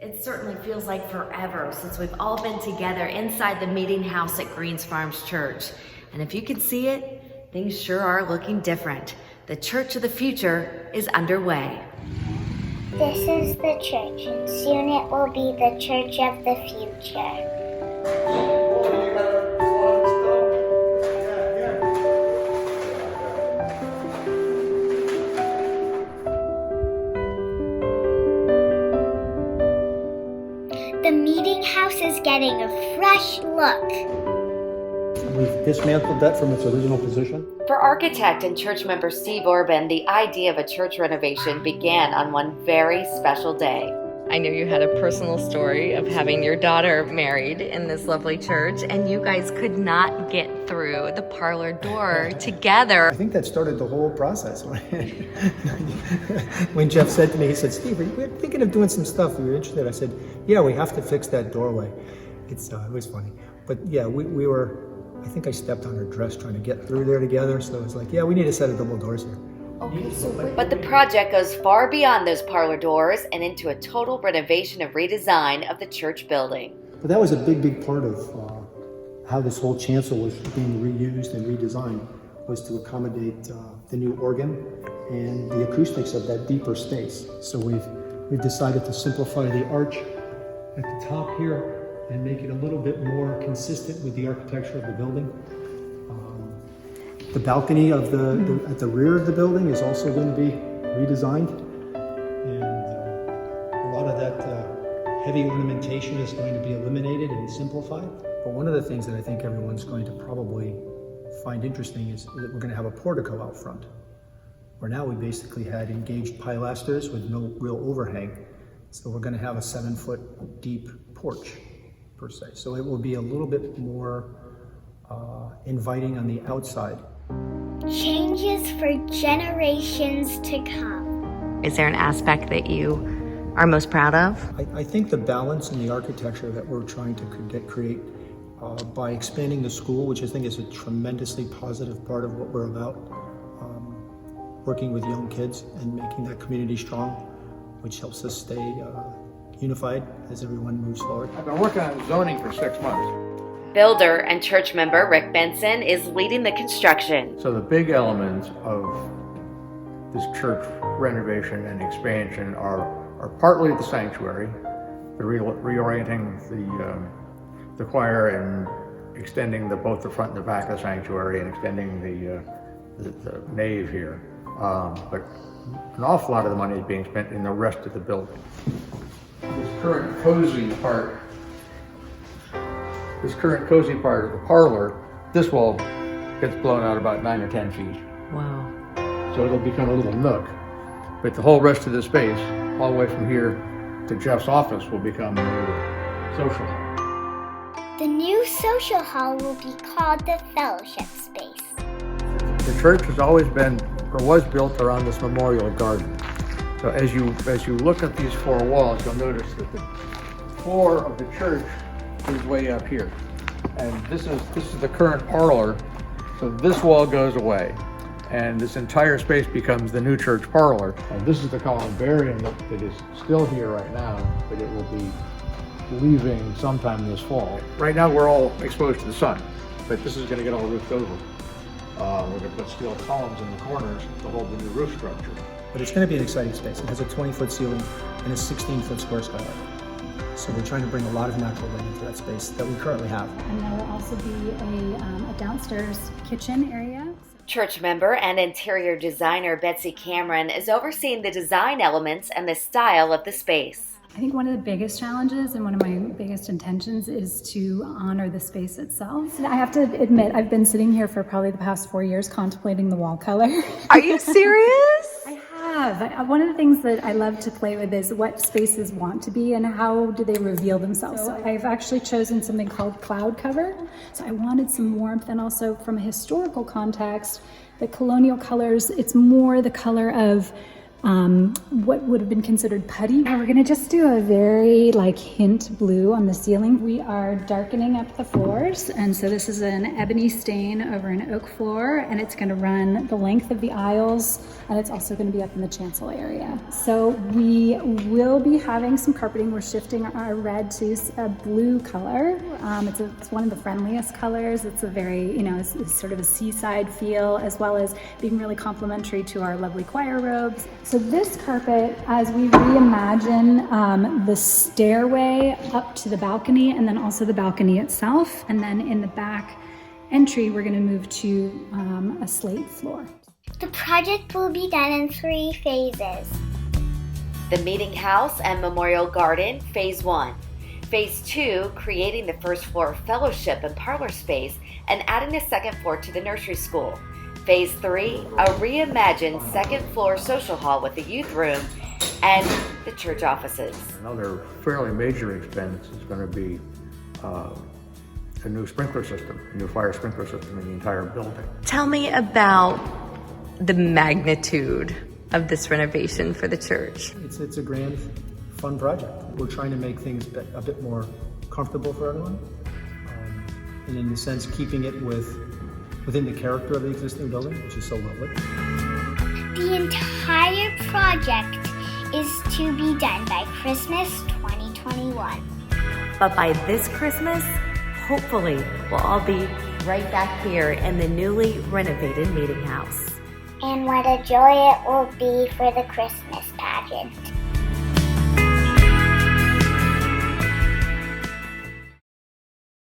It certainly feels like forever since we've all been together inside the meeting house at Greens Farms Church. And if you can see it, things sure are looking different. The Church of the Future is underway. This is the church, and soon it will be the Church of the Future. The meeting house is getting a fresh look. We've dismantled that from its original position. For architect and church member Steve Orban, the idea of a church renovation began on one very special day. I know you had a personal story of having your daughter married in this lovely church, and you guys could not get through the parlor door together. I think that started the whole process. When Jeff said to me, he said, "Steve, we're thinking of doing some stuff. Are you interested?" I said, "Yeah, we have to fix that doorway." It was funny. But yeah, we were, I think I stepped on her dress trying to get through there together. So it was like, yeah, we need a set of double doors here. But the project goes far beyond those parlor doors and into a total renovation and redesign of the church building. But that was a big part of how this whole chancel was being reused and redesigned, was to accommodate the new organ and the acoustics of that deeper space. So we've decided to simplify the arch at the top here and make it a little bit more consistent with the architecture of the building. The balcony of at the rear of the building is also going to be redesigned, and a lot of that heavy ornamentation is going to be eliminated and simplified. But one of the things that I think everyone's going to probably find interesting is that we're going to have a portico out front, where now we basically had engaged pilasters with no real overhang. So we're going to have a 7-foot deep porch, per se. So it will be a little bit more inviting on the outside. Changes for generations to come. Is there an aspect that you are most proud of? I think the balance in the architecture that we're trying to create by expanding the school, which I think is a tremendously positive part of what we're about, working with young kids and making that community strong, which helps us stay unified as everyone moves forward. I've been working on zoning for 6 months. Builder and church member Rick Benson is leading the construction. So the big elements of this church renovation and expansion are partly the sanctuary, the reorienting the choir and extending both the front and the back of the sanctuary and extending the nave here. But an awful lot of the money is being spent in the rest of the building. This current cozy part of the parlor, this wall gets blown out about 9 or 10 feet. Wow. So it'll become a little nook. But the whole rest of the space, all the way from here to Jeff's office, will become a new social hall. The new social hall will be called the Fellowship Space. The church has always been, or was built around this memorial garden. So as you look at these 4 walls, you'll notice that the floor of the church is way up here, and this is the current parlor. So this wall goes away, and this entire space becomes the new church parlor. And this is the columbarium that is still here right now, but it will be leaving sometime this fall. Right now we're all exposed to the sun, but this is going to get all roofed over. We're going to put steel columns in the corners to hold the new roof structure. But it's going to be an exciting space. It has a 20-foot ceiling and a 16-foot square skylight. So we're trying to bring a lot of natural light into that space that we currently have. And there will also be a downstairs kitchen area. Church member and interior designer Betsy Cameron is overseeing the design elements and the style of the space. I think one of the biggest challenges and one of my biggest intentions is to honor the space itself. I have to admit, I've been sitting here for probably the past 4 years contemplating the wall color. Are you serious? I have. One of the things that I love to play with is what spaces want to be and how do they reveal themselves. So I've actually chosen something called cloud cover. So I wanted some warmth, and also from a historical context, the colonial colors, it's more the color of what would have been considered putty. We're gonna just do a very like hint blue on the ceiling. We are darkening up the floors, and so this is an ebony stain over an oak floor, and it's gonna run the length of the aisles, and it's also gonna be up in the chancel area. So we will be having some carpeting. We're shifting our red to a blue color. It's one of the friendliest colors. It's a very, it's sort of a seaside feel, as well as being really complementary to our lovely choir robes. So this carpet, as we reimagine the stairway up to the balcony, and then also the balcony itself, and then in the back entry, we're going to move to a slate floor. The project will be done in 3 phases. The Meeting House and Memorial Garden, Phase 1. Phase 2, creating the first floor fellowship and parlor space and adding the second floor to the nursery school. Phase 3, a reimagined second floor social hall with a youth room and the church offices. Another fairly major expense is going to be a new sprinkler system, a new fire sprinkler system in the entire building. Tell me about the magnitude of this renovation for the church. It's a grand, fun project. We're trying to make things a bit more comfortable for everyone, and in a sense keeping it within the character of the existing building, which is so lovely. The entire project is to be done by Christmas 2021. But by this Christmas, hopefully we'll all be right back here in the newly renovated Meeting House. And what a joy it will be for the Christmas pageant.